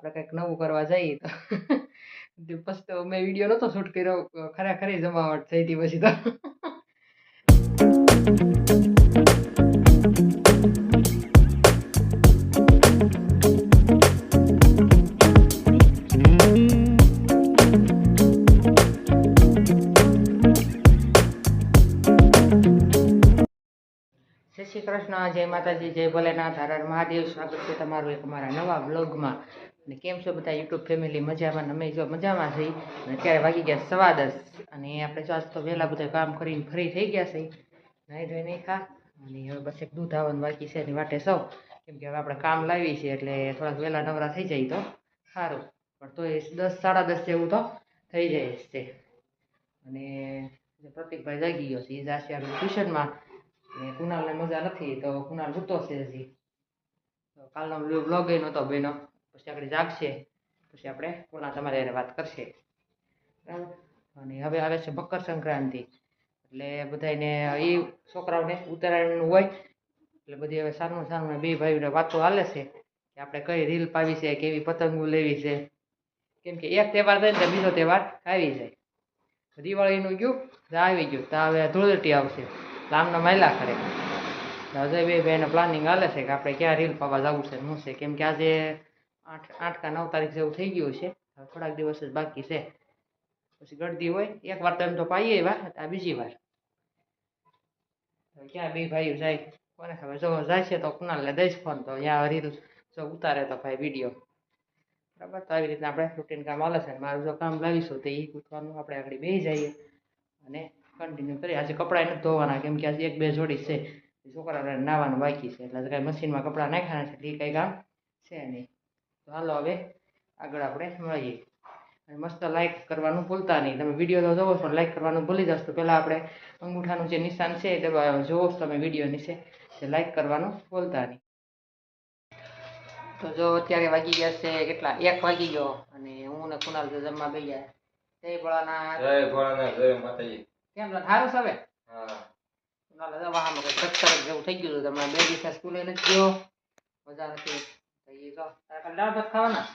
આપણે કંઈક નવું કરવા જઈએ તો પછી તો મેં વિડીયો નહોતો શૂટ કર્યો, ખરેખર જમાવટ થઈ હતી પછી તો. જય શ્રી કૃષ્ણ, જય માતાજી, જય ભોલેનાથ, હર હર મહાદેવ. સ્વાગત છે તમારું એક અમારા નવા બ્લોગમાં. અને કેમ છો બધા યુટ્યુબ ફેમિલી? મજામાં? અમે જો મજામાં થઈ. અને અત્યારે વાગી ગયા 10:15 અને આપણે જો આજ તો વહેલા બધા કામ કરીને ફ્રી થઈ ગયા છે. નાહી ધોઈ નહીં ખા અને હવે બસ એક દૂધ આવવાનું બાકી છે એની વાટે સૌ. કેમ કે હવે આપણે કામ લાવી છે એટલે થોડાક વહેલા નવરા થઈ જાય તો સારું. પણ તો એ 10-10:30 જેવું તો થઈ જાય છે. અને પ્રતિકભાઈ જાગી ગયો છે, એ જશે આપણે ટ્યુશનમાં. કુનાલને મજા નથી તો કુનાલ સૂતો છે હજી. કાલનો બ્લોગ એ નહોતો બેનો, પછી આપણે જાગશે પછી આપણે કુનાલ તમારી હારે વાત કરશે, બરાબર. અને હવે આવે છે મકર સંક્રાંતિ, એટલે બધાને એ છોકરાઓને ઉત્તરાયણનું હોય એટલે બધી હવે સાનું સાનું બે ભાઈઓને વાતો હાલે છે કે આપણે કઈ રીલ પાવી છે, કેવી પતંગો લેવી છે. કેમ કે એક તહેવાર થાય ને બીજો તહેવાર આવી જાય. દિવાળીનું ગયું આવી ગયું તો હવે ધૂળેટી આવશે, આમનો માયલા કરે. અજય બે ભાઈનો પ્લાનિંગ હાલે છે કે આપણે ક્યાં રીલ પાવા જવું છે શું છે. કેમ કે આજે 8 કે 9 તારીખ જેવું થઈ ગયું છે, થોડાક દિવસ જ બાકી છે. પછી ગળદી હોય એકવાર તો એમ તો પાઈએ એવા, આ બીજી વાર ક્યાં બે ભાઈઓ જાય કોને ખબર. જો જાય છે તો કુનાલને દઈશ ફોન, તો ત્યાં રીલ જો ઉતારે તો ભાઈ વિડીયો, બરાબર. તો આવી રીતના આપણે રૂટીન કામ હાલે છે. મારું જો કામ લાવીશું તો એ પૂછવાનું આપણે આગળ બેસી જઈએ અને કન્ટિન્યુ કરીએ. આજે કપડાં નથી ધોવાના કેમ કે આજે 1-2 જોડી છે, છોકરાને નાવાનું બાકી છે એટલે કાંઈ મશીનમાં કપડાં નાખ્યા છે એ કંઈ કામ છે નહીં. તો હાલો હવે આગળ આપણે મળીએ. અને મસ્ત લાઇક કરવાનું ભૂલતા નહીં. તમે વિડીયો તો જોવો પણ લાઇક કરવાનું ભૂલી જશો તો પહેલાં આપણે અંગૂઠાનું જે નિશાન છે તે જોવો તમે વિડીયો નીચે, તે લાઇક કરવાનું ભૂલતા નહીં. તો જો અત્યારે વાગી ગયા છે કેટલા, 1 વાગી ગયો અને હું ને કુનાલ જમવા બેસી ગયા. જય ભોળાનાથ. જય ભોળાનાથ, જય માતાજી. કેમ છો? સારું છે હવે? હા. કુનાલ વાહમાં કંઈ ચક્કર જેવું થઈ ગયું હતું. તમે 2 દિવસ સ્કૂલે નથી ગયો, મજા નથી. તો એ જો તારે દાળ ભાત ખાવાના?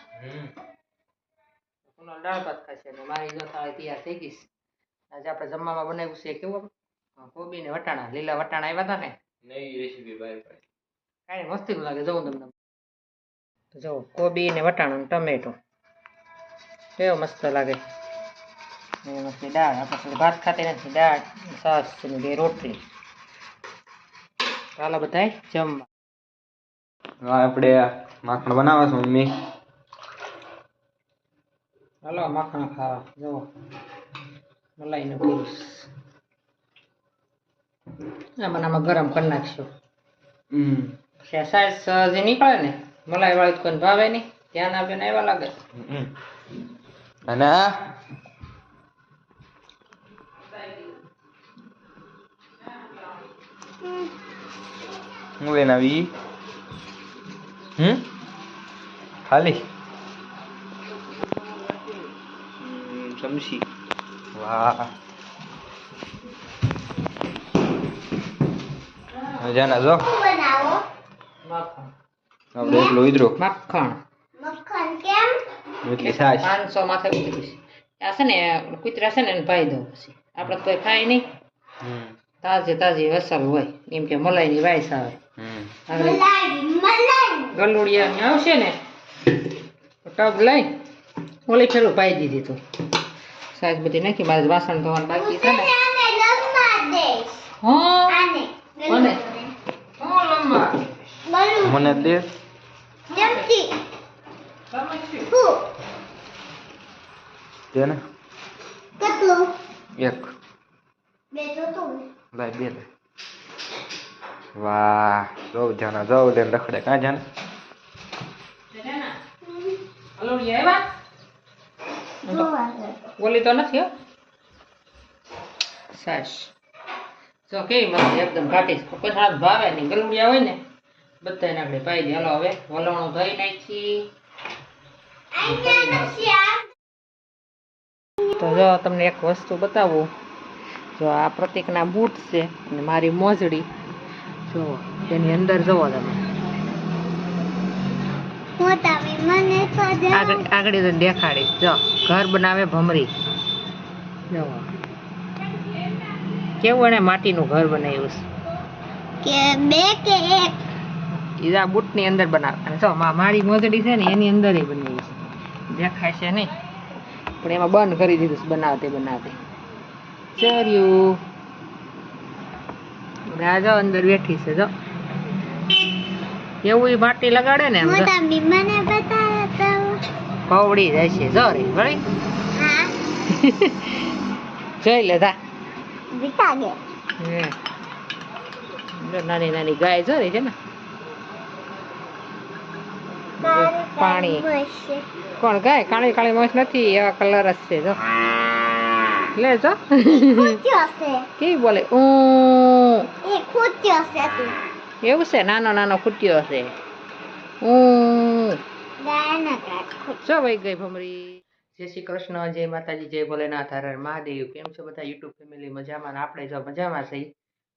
કુનાલ દાળ ભાત ખાશે અને મારી જો થાળી તૈયાર થઈ ગઈ. આજે આપણે જમવામાં બનાવ્યું છે કેવું, કોબી ને વટાણા, લીલા વટાણા આવ્યા હતા ને, નવી રેસીપી બહાર પાડી. કાંઈ મસ્તી લાગે. જોઉં તમને તો જો કોબી ને વટાણા ટમેટો કેવો મસ્ત લાગે. એમાંથી દાળ, આપણે ભાત ખાતી નથી, દાળ છાશ ને 2 રોટલી. ચાલો બધાય જમવા. આપણે માખણ બનાવે છે મમ્મી. હાલો માખણ ખાવા. જુઓ મલાઈનું પીસ આમાં ગરમ કરી નાખશું. સાઈઝ જે નીકળે ને મલાઈ વાળી કોઈ ભાવે નહીં, ધ્યાન આપીને એવા લાગે. અને હું લઈને આવી ખાલી સમસી. વાહ મજાના. જો માખણ આપણે એટલું ઈદરો માખણ એટલી સાસ 500 માથે ઉતરીશ. આ છે ને કૂતરા છે ને એને ભાઈ દઉં પછી આપણે તો કોઈ ખાય નહીં. તાજી વસલ હોય એમ કે મલાઈની વાઈસ આવે. ગલુડિયા આવશે ને ટબ લઈ ઓલી ફેરું પાઈ દીધી તું. સાઈઝ બધી નાખી. મારે વાસણ ધોવાનું બાકી છે ને. મને મને દે ને એક ભાઈ 2 લે. વાહ જો જાના જાવ લે રખડે. કાં જાને ઓલી તો નથી હો સાસ. જો કેવી મસ્ત એકદમ ઘાટી. કોઈ સારા ભાવે નહીં. ગલુડિયા હોય ને બધા નાખડે પાઈ દે. હાલો હવે વલણું ધોઈ નાખી. તો જો તમને એક વસ્તુ બતાવું. જો આ પ્રતિકના બૂટ છે અને મારી મોજડી જો તેની અંદર જુઓ તમે. મને તો આગળ તો દેખાડીશ જો ઘર બનાવે ભમરી જો કેવું એને માટીનું ઘર બનાવ્યું છે કે બે કે એક ઈ આ બૂટની અંદર બનાવે અને જો મારી મોજડી છે ને એની અંદર બનાવી છે દેખાય છે નહીં પણ એમાં બંધ કરી દીધું છે બનાવતે ચર્યું આ જો અંદર બેઠી છે જો એવું ઈ માટી લગાડે ને એમ જો મોટા બીમાને બતાવ્યા તો કવડી જાય છે જો રે વળી હા જોઈ લે જા વિકા ગે જો નાની નાની ગાય જો રહી છે ને પાણી કોણ ગાય કાળી કાળી મોસ નથી એવા કલર જ છે જો લે જો ખૂચ્યો છે કેવી બોલે એ ખૂચ્યો છે તું એવું છે નાનો નાનો ખૂટ્યો છે ગાયના કાટ જો વહી ગઈ ભમરી જય શ્રી કૃષ્ણ જય માતાજી જય ભોલેનાથ હર હર મહાદેવ કેમ છો બધા યુટ્યુબ ફેમિલી મજામાં ને આપણે જો મજામાં છીએ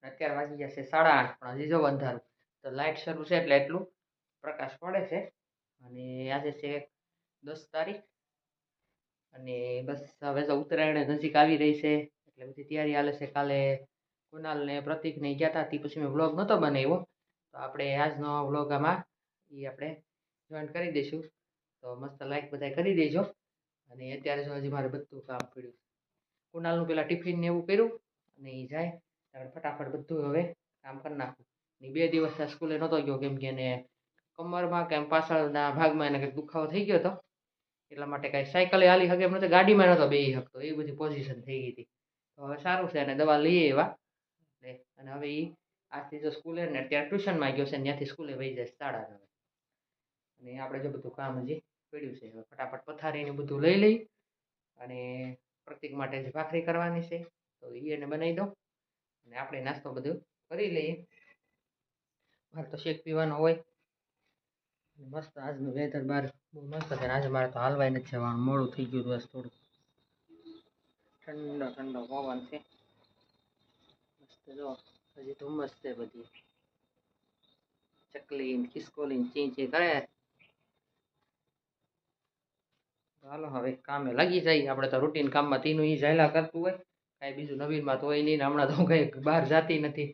અત્યારે વાગી ગયા છે 8:30 પણ હજી જો અંધારું તો લાઇટ શરૂ છે એટલે એટલું પ્રકાશ પડે છે અને આજે છે 10 તારીખ અને બસ હવે તો ઉત્તરાયણ નજીક આવી રહી છે એટલે બધી તૈયારી હાલે છે કાલે કુનાલ ને પ્રતિક ને ગયા હતા તે પછી મેં વ્લોગ નહોતો બનાવ્યો તો આપણે આજનો વ્લોગ આમાં એ આપણે જોઈન કરી દઈશું તો મસ્ત લાઈક બધા કરી દેજો અને અત્યારે જો હજી મારે બધું કામ પડ્યું કુનાલનું પેલા ટિફિન ને એવું કર્યું અને એ જાય ત્યારે ફટાફટ બધું હવે કામ કરી નાખું ને 2 દિવસ સ્કૂલે નહોતો ગયો કેમ કે એને કમરમાં કે પાછળના ભાગમાં એને કંઈક દુખાવો થઈ ગયો હતો એટલા માટે કાંઈ સાયકલે હાલી શકે એમ નહોતો ગાડીમાં નહોતો બેસી શકતો એ બધી પોઝિશન થઈ ગઈ હતી તો હવે સારું છે અને દવા લઈએ એવા અને હવે એ આજથી જો સ્કૂલે ને અત્યારે ટ્યુશનમાં ગયો છે ને ત્યાંથી સ્કૂલે વહી જાય 9:30 અને આપણે જો બધું કામ હજી પડ્યું છે હવે ફટાફટ પથારીને બધું લઈ લઈ અને પ્રતિક માટે જે ભાખરી કરવાની છે તો એને બનાવી દો અને આપણે નાસ્તો બધું કરી લઈએ મારે તો શેક પીવાનો હોય મસ્ત આજનું વેધર બહાર બહુ મસ્ત છે આજે મારે તો હાલવાય નથી જવાનું મોડું થઈ ગયું બસ થોડું ઠંડો ઠંડો પવન છે મસ્ત જો હજી ધુમ્મસ છે બધી ચકલી ખિસકોલી ચી ચી કરે ચાલો હવે કામે લાગી જાય આપણે તો રૂટીન કામમાં તીનું ઈ ઝાયલા કરતું હોય કાંઈ બીજું નવીનમાં તો હોય નહીં ને હમણાં તો કંઈ બહાર જતી નથી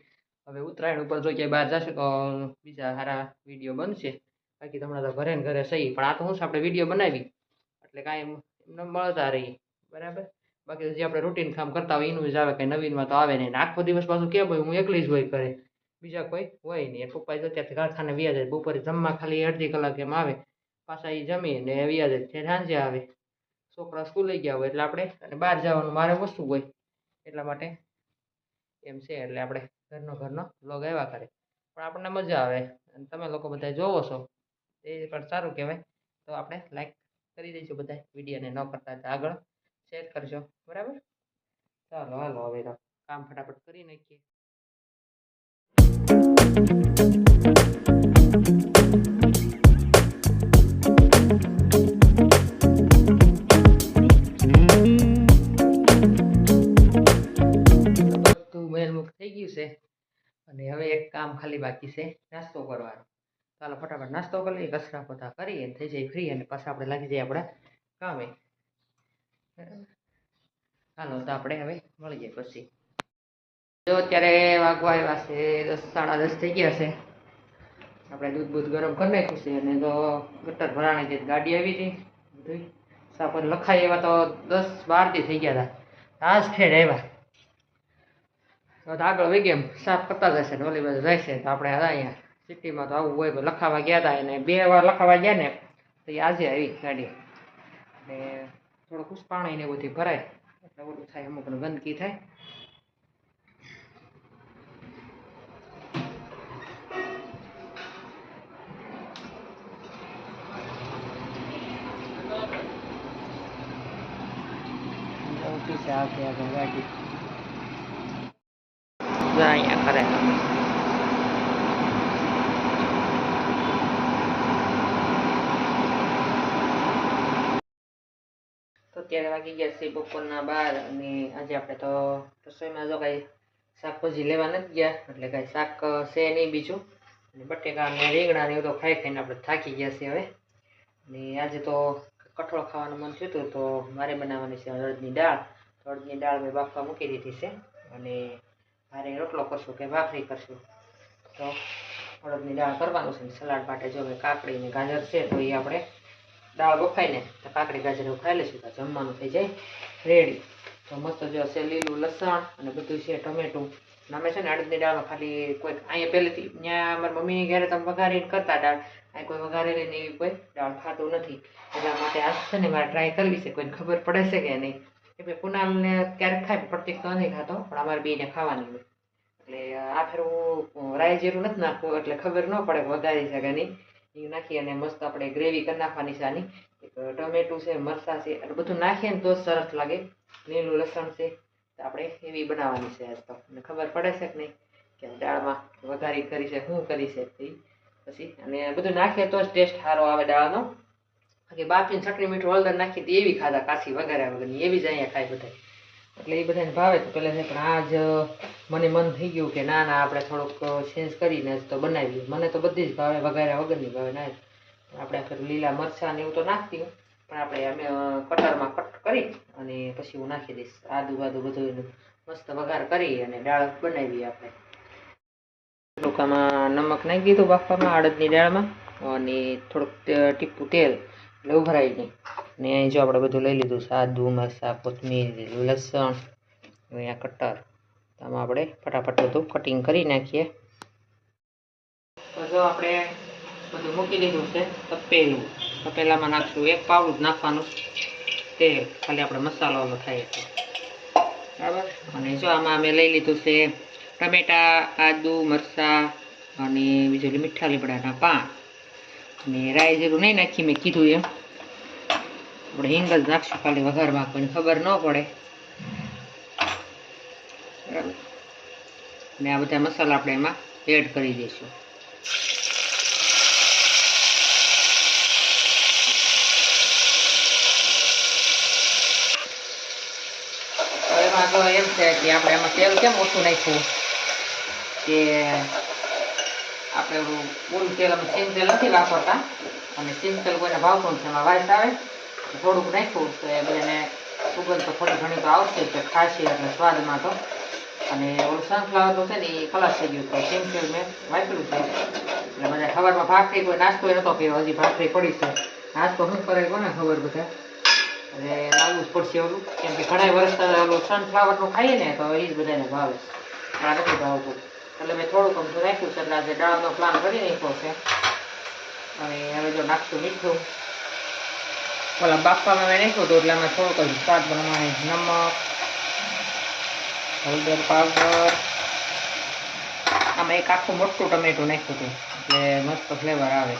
હવે ઉત્તરાયણ ઉપર જો ક્યાંય બહાર જશે તો બીજા સારા વિડીયો બનશે બાકી તો હમણાં તો ઘરે ને ઘરે સહી પણ આ તો શું છે આપણે વિડીયો બનાવી એટલે કાંઈ એમને મળતા રહી બરાબર બાકી જે આપણે રૂટીન કામ કરતા હોય એનું જ આવે કંઈ નવીનમાં તો આવે નહીં આખો દિવસ પાછું કેમ હોય હું એકલી જ હોય કરે બીજા કોઈ હોય નહીં પપ્પા જો ત્યાંથી કારખાને વ્યા જાય બપોરે જમવા ખાલી અડધી કલાક એમ આવે પાછા એ જમીને વ્યા જાય છે સાંજે આવે છોકરા સ્કૂલે ગયા હોય એટલે આપણે અને બહાર જવાનું મારે વસ્તુ હોય એટલા માટે એમ છે એટલે આપણે ઘરનો વ્લોગ આવ્યા કરે પણ આપણને મજા આવે અને તમે લોકો બધા જોવો છો એ પણ સારું કહેવાય તો આપણે લાઈક કરી દઈશું બધા વિડીયોને ન કરતા આગળ શેર કરજો બરાબર ચાલો હાલો હવે તો કામ ફટાફટ કરી નાખીએ થઈ ગયું છે અને હવે એક કામ ખાલી બાકી છે નાસ્તો કરવાનો ચાલો ફટાફટ નાસ્તો કરી લઈએ કચરા પોતા કરી અને થઈ જાય ફ્રી અને પાછા આપણે લાગી જઈએ આપણા કામે ચાલો તો આપણે હવે મળીએ પછી જો અત્યારે વાગવા આવ્યા છે 10 સાડા 10 થઈ ગયા છે આપણે દૂધ બૂધ ગરમ કરી નાખ્યું છે અને તો ગટર ભરાણી જે ગાડી આવી હતી બધું સાપ લખાઈ એવા તો 10-12 દી થઈ ગયા હતા આજ ફેર આવ્યા આગળ વહી ગયા સાફ કરતા જશે ને ઓલી બાજુ રહેશે તો આપણે અહીંયા સિટીમાં તો આવું હોય લખાવા ગયા હતા એને 2 વાર લખાવા ગયા ને તો એ આજે આવી ગાડી અને થોડુંક પાણી ને બધું ભરાય એટલે ઓલું થાય અમુક ગંદકી થાય ગાડી અહીંયા કરે તો અત્યારે વાગી ગયા છે બપોરના 12 અને આજે આપણે તો રસોઈમાં જો કાંઈ શાકભાજી લેવા નથી ગયા એટલે કાંઈ શાક છે નહીં બીજું અને બટેકા અને રીંગણા ને એવું તો ખાઈ ખાઈને આપણે થાકી ગયા છે હવે અને આજે તો કઠોળ ખાવાનું મન થયું હતું તો મારે બનાવવાની છે અડદની દાળ. તો અડદની દાળ મેં બાફવા મૂકી દીધી છે અને મારે રોટલો કરશું કે ભાખરી કરશું. તો અડદની દાળ કરવાનું છે. સલાડ માટે જો કાકડી ને ગાજર છે તો એ આપણે દાળ બફાઈને તો કાકડી ગાજર એવું ખાઈ લઈશું તો જમવાનું થઈ જાય રેડી. તો મસ્ત જો છે લીલું લસણ અને બધું છે ટમેટું. અને અમે છે ને અડદની દાળમાં ખાલી કોઈ અહીંયા પહેલેથી ત્યાં અમારા મમ્મીની ઘરે તમે વઘારીને કરતા દાળ, અહીં કોઈ વઘારેલી ને એવી કોઈ દાળ ખાતું નથી. એટલા માટે આ છે ને મારે ટ્રાય કરવી છે, કોઈને ખબર પડે છે કે નહીં. કે ભાઈ કુનાલને ક્યારેક ખાય પ્રત્યેક તો નથી ખાતો પણ અમારે બેને ખાવાની હોય. એટલે આ ફેર હું રાઈ જીરું નથી નાખવું એટલે ખબર ન પડે વઘારી છે કે નહીં. એ નાખી અને મસ્ત આપણે ગ્રેવી કરી નાખવાની છે આની. એક ટમેટું છે, મરચાં છે એટલે બધું નાખીએ ને તો જ સરસ લાગે. લીલું લસણ છે તો આપણે એવી બનાવવાની છે આજ તો. અને ખબર પડે છે કે નહીં કે દાળમાં વઘારી કરી છે શું કરી છે એ પછી. અને બધું નાખીએ તો જ ટેસ્ટ સારો આવે દાળનો. બાકી બાફીને ચટણી મીઠું હળદર નાખી તો એવી ખાધા કાશી વઘાર્યા વગરની એવી જ અહીંયા ખાય બધા. એટલે એ બધાને ભાવે તો પહેલાં છે પણ આજ મને મન થઈ ગયું કે ના ના આપણે થોડુંક ચેન્જ કરીને જ તો બનાવીએ. મને તો બધી જ ભાવે વઘાર્યા વગરની ભાવે ના આપણે આખર લીલા મરચાં ને એવું તો નાખતી હું પણ આપણે અમે કટરમાં કટ કરી અને પછી હું નાખી દઈશ આદુ બાદુ બધું મસ્ત વઘાર કરી અને દાળ બનાવીએ આપણે. ડોકામાં નમક નાખી દીધું બાફવામાં અડદની દાળમાં અને થોડુંક ટીપું તેલ એટલે ઉભરાઈ નહીં. ને અહીં જો આપણે બધું લઈ લીધું છે આદુ મરચાં કોથમીર લસણ અહીંયા કટર. તો આમાં આપણે ફટાફટ બધું કટિંગ કરી નાખીએ. તો જો આપણે બધું મૂકી દીધું છે તપેલું. તપેલામાં નાખશું એક પાવડું જ નાખવાનું તેલ, ખાલી આપણે મસાલો વાળો થાય છે બરાબર. અને જો આમાં અમે લઈ લીધું છે ટમેટા, આદુ મરચાં અને બીજું મીઠા લીમડાના પાન. અને રાઈ જીરું નહીં નાખી મેં કીધું એમ આપણે હિંગ જ નાખશું ખાલી વઘારમાં, કોઈને ખબર ન પડે બરાબર. અને આ બધા મસાલા આપણે એમાં એડ કરી દઈશું. એમાં તો એમ છે કે આપણે એમાં તેલ કેમ ઓછું નાખ્યું કે આપણે બોલું તેલ અમે સિંગ તેલ નથી વાપરતા અને સિંગ તેલ કોઈને ભાવતું નથી. એમાં વાઇસ આવે થોડુંક નાખ્યું તો એ બધાને સુગંધ તો થોડી ઘણી તો આવશે કે ખાશે એટલે સ્વાદમાં તો. અને ઓલું સનફ્લાવર તો છે ને એ ખલાસ થઈ ગયું તો સિંગ તેલ મેં વાપર્યું છે. એટલે બધા ખબરમાં ભાખરી કોઈ નાસ્તો એ નહોતો કર્યો, હજી ભાખરી પડી છે. નાસ્તો શું કરે કોને ખબર બધા. એટલે લાવવું જ પડશે ઓલું, કેમ કે ઘણા વર્ષ ઓલું સનફ્લાવરનું ખાઈએ ને તો એ જ બધાને ભાવે. આ નથી ભાવતું એટલે મેં થોડુંક અમથું નાખ્યું છે. એટલે આજે દાળનો પ્લાન કરી નાખ્યો છે. અને હવે જો નાખશું મીઠું. ઓલા બાફવામાં મેં નાખ્યું હતું એટલે અમે થોડુંક જ સ્વાદ પ્રમાણે નમક, હળદર પાવડર, આમાં એક આખું મોટું ટમેટું નાખ્યું હતું એટલે મસ્ત ફ્લેવર આવે.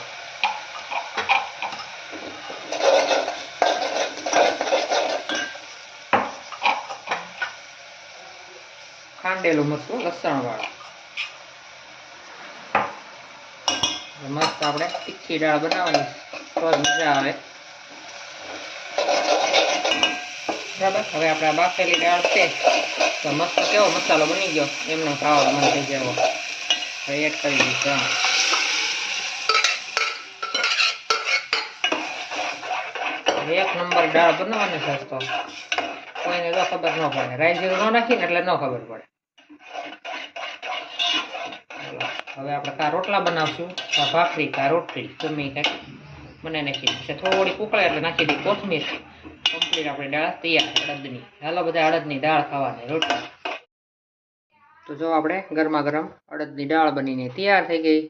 ખાંડેલું મરચું લસણ વાળું. મસ્ત આપણે તીખી દાળ બનાવવાની તો જ મજા આવે બરાબર. હવે આપણે બાફેલી દાળ છે તો મસ્ત કેવો મસાલો બની ગયો એમનો ખાવા મન થઈ ગયો. હવે એડ કરી દઈશું. એક નંબર દાળ બનાવવાની છે તો કોઈને તો ખબર ન પડે. રાઈ જીરું ન નાખીને એટલે ન ખબર પડે. હવે આપણે કા રોટલા બનાવશું, કા ભાખરી, કા રોટલી ગમે કંઈક મને નાખી દઈશું. થોડી ઉકળે એટલે નાખી દઈએ કોથમીર. કમ્પ્લીટ આપણી દાળ તૈયાર અડદની. હાલો બધા અડદની દાળ ખાવાની રોટલી. તો જો આપણે ગરમા ગરમ અડદની દાળ બનીને તૈયાર થઈ ગઈ.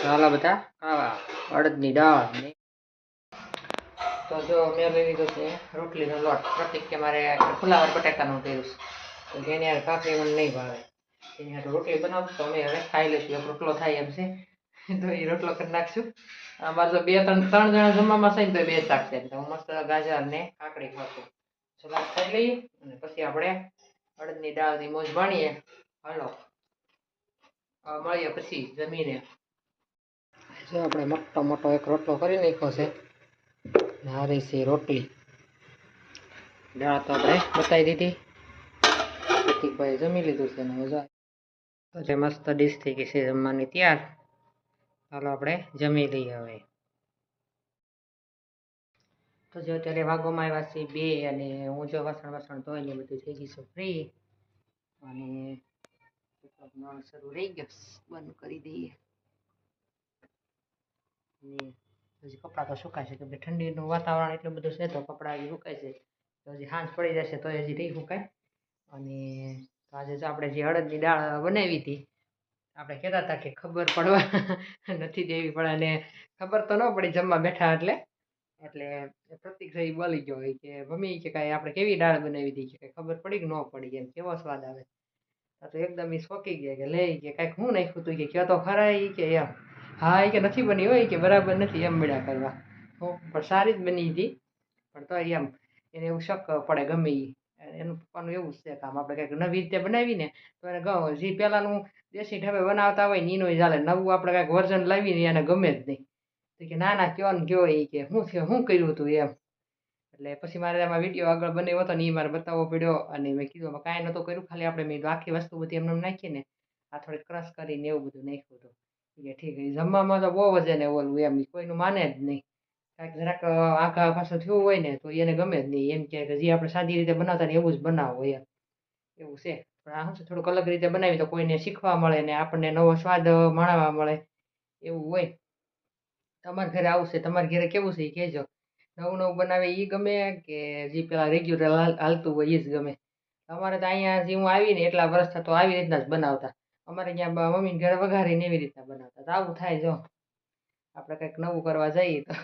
હાલો બધા ખાવા અડદની દાળ. તો જો મેં લઈ લીધો છે રોટલીનો લોટ. પ્રતિક કે મારે ફુલાવર બટાકાનું કર્યું છે તો જેની યાર ભાખરી મને નહીં ભાવે. એની હાથે રોટલી બનાવશું તો અમે હવે ખાઈ લઈશું. એક રોટલો થાય એમ છે તો એ રોટલો કરી નાખશું. અમારે તો ત્રણ જણા જમવામાં છે ને તો બે શાક છે તો હું મસ્ત ગાજર ને કાકડી ખાશું. સલાડ ખાઈ લઈએ અને પછી આપણે અડદની દાળની મોજ માણીએ. હાલો મળીએ પછી જમીને. જો આપણે મોટો એક રોટલો કરી નાખ્યો છે. હારી છે રોટલી. દાળ તો આપણે બતાવી દીધી. પ્રતિકભાઈ જમી લીધું છે ને હવે મસ્ત ડીશ થઈ ગઈ છે જમવાની તૈયાર. ચાલો આપણે જમી લઈએ હવે. તો જો અત્યારે વાગોમાં આવ્યા છે 2 અને હું જો વાસણ ધોઈને બધું થઈ ગયું છે ફ્રી અને નળ શરૂ રહી ગયો બંધ કરી દઈએ અને હજી કપડાં તો સુકાય છે કેમ કે ઠંડીનું વાતાવરણ એટલું બધું છે તો કપડાં હજી સુકાય છે તો હજી સાંજ પડી જશે તો હજી નહીં સુકાય અને તો આજે જો આપણે જે અડદની દાળ બનાવી હતી આપણે કહેતા હતા કે ખબર પડવા નથી દેવી પડે અને ખબર તો ન પડી જમવા બેઠા એટલે પ્રતિક ભાઈ બોલી ગયો હોય કે મમ્મી કે કાંઈ આપણે કેવી દાળ બનાવી હતી કે ખબર પડી કે ન પડી એમ કેવો સ્વાદ આવે તો એકદમ એ શોકી ગયા કે લે કે કાંઈક હું નાખ્યું તું કે કયો તો ખરા ઈ કે એમ હા એ કે નથી બની હોય કે બરાબર નથી એમ મળ્યા કરવા હું પણ સારી જ બની હતી પણ તો એમ એને એવું શક પડે ગમે એ એનું પપ્પાનું એવું છે કામ આપણે કંઈક નવી રીતે બનાવીને તો એને ગમે જે પહેલાંનું દેશી ઢબે બનાવતા હોય ને એનું ચાલે નવું આપણે કાંઈક વર્ઝન લાવીને એને ગમે જ નહીં તો કે ના ના કયો ને કયો એ કે શું થયો શું કર્યું હતું એમ એટલે પછી મારે આમાં વિડીયો આગળ બનાવ્યો હતો ને એ મારે બતાવવો પડ્યો અને મેં કીધું કાંઈ નહોતું કર્યું ખાલી આપણે મેં આખી વસ્તુ બધી એમને નાખીને આ થોડીક ક્રશ કરીને એવું બધું નાખ્યું હતું કે ઠીક જમવામાં તો બહુ વજન ઓલું એમ કોઈનું માને જ નહીં કાંઈક જરાક આખા પાછું થયું હોય ને તો એને ગમે જ નહીં એમ કે જે આપણે સાદી રીતે બનાવતા ને એવું જ બનાવો એમ એવું છે પણ આ શું છે થોડુંક અલગ રીતે બનાવી તો કોઈને શીખવા મળે ને આપણને નવો સ્વાદ માણવા મળે એવું હોય તમારા ઘરે આવશે તમારા ઘરે કેવું છે એ કહેજો નવું બનાવે એ ગમે કે જે પેલા રેગ્યુલર હાલતું હોય એ જ ગમે અમારે તો અહીંયા જે હું આવીને એટલા વર્ષ થતો આવી રીતના જ બનાવતા અમારે ત્યાં મમ્મીને ઘરે વઘારીને એવી રીતના બનાવતા તો આવું થાય જો આપણે કંઈક નવું કરવા જઈએ તો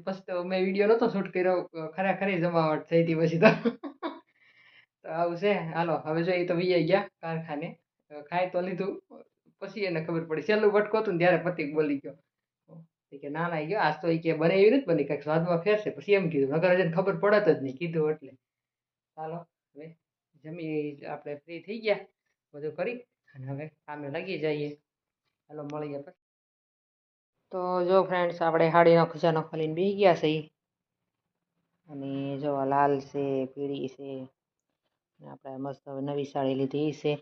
પછી તો મેં વિડીયો નહોતો શૂટ કર્યો ખરેખર જમાવટ થઈ હતી પછી તો આવું છે હાલો હવે જો એ તો વી ગયા કારખાને ખાઈ તો લીધું પછી એને ખબર પડી છેલ્લું ભટકો હતું ને ત્યારે પતિક બોલી ગયો કે ના ના ગયો આજ તો એ કે બને એવી નથી બની કંઈક સ્વાદમાં ફેરશે પછી એમ કીધું નકર હજી ખબર પડત જ નહીં કીધું એટલે ચાલો હવે જમી આપણે ફ્રી થઈ ગયા બધું કરી અને હવે કામે લાગી જઈએ ચાલો મળીએ પછી તો જો ફ્રેન્ડ્સ આપણે હાડીનો ખજાનો ખોલીને બેસી ગયા છે અને જો લાલ છે પીળી છે અને આપણે મસ્ત હવે નવી સાડી લીધી છે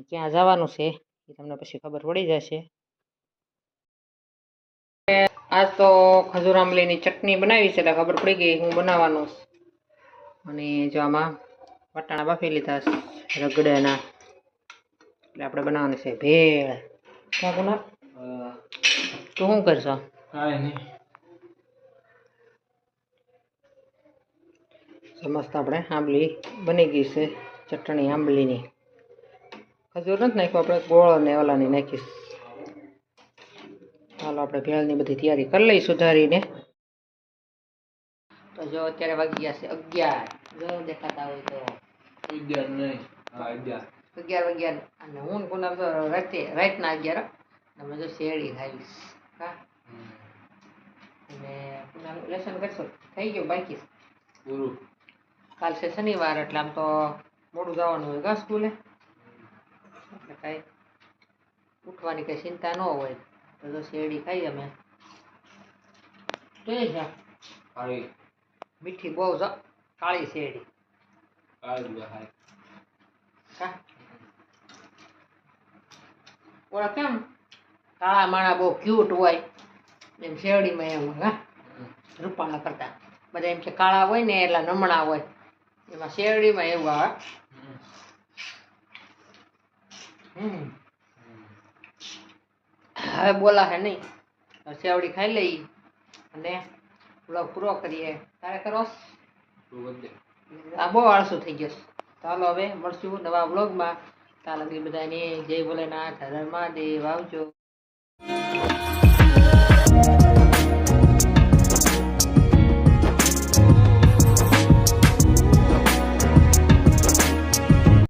ક્યાં જવાનું છે એ તમને પછી ખબર પડી જશે આજ તો ખજૂર આંબલીની ચટણી બનાવી છે એટલે ખબર પડી ગઈ હું બનાવવાનું અને જો આમાં વટાણા બાફી લીધા રગડાના એટલે આપણે બનાવવાનું છે ભેળ ક્યાં ગુના તું શું કરશો કાંઈ નહીં મસ્ત આપણે આંબલી બની ગઈ છે ચટણી આંબલીની ખજૂર નથી નાખ્યું આપણે ગોળ ને ઓલાની નાખીશ ચાલો આપણે ભેળની બધી તૈયારી કરી લઈ સુધારીને તો જો અત્યારે વાગી ગયા છે 11 જો દેખાતા હોય તો 11 નહીં 11 અને હું કોના તો રાતના 11 અમે જો શેરડી ખાવીશ હા અને લેસન કરશો થઈ ગયું બાકી પૂરું કાલ છે શનિવાર એટલે આમ તો મોડું જવાનું હોય કા સ્કૂલે એટલે કાંઈ ઉઠવાની કંઈ ચિંતા ન હોય તો શેરડી ખાઈ અમે જોઈ જા કાળી મીઠી બહુ જ કાળી શેરડી કાળી કા ઓળા કેમ કાળા માણા બહુ ક્યુટ હોય એમ શેરડીમાં એમ હા રૂપાળા કરતા બધા એમ કે કાળા હોય ને એટલા નમણા હોય એમાં શેરડીમાં એવું આવે હવે બોલાશે નહીં શેવડી ખાઈ લઈ અને બ્લોગ પૂરો કરીએ તારે કરો આ બહુ આળસું થઈ ગયો ચાલો હવે મળશું નવા બ્લોગમાં ત્યાં લગી બધાને જય ભોલેનાથ હર હર મહાદેવ આવજો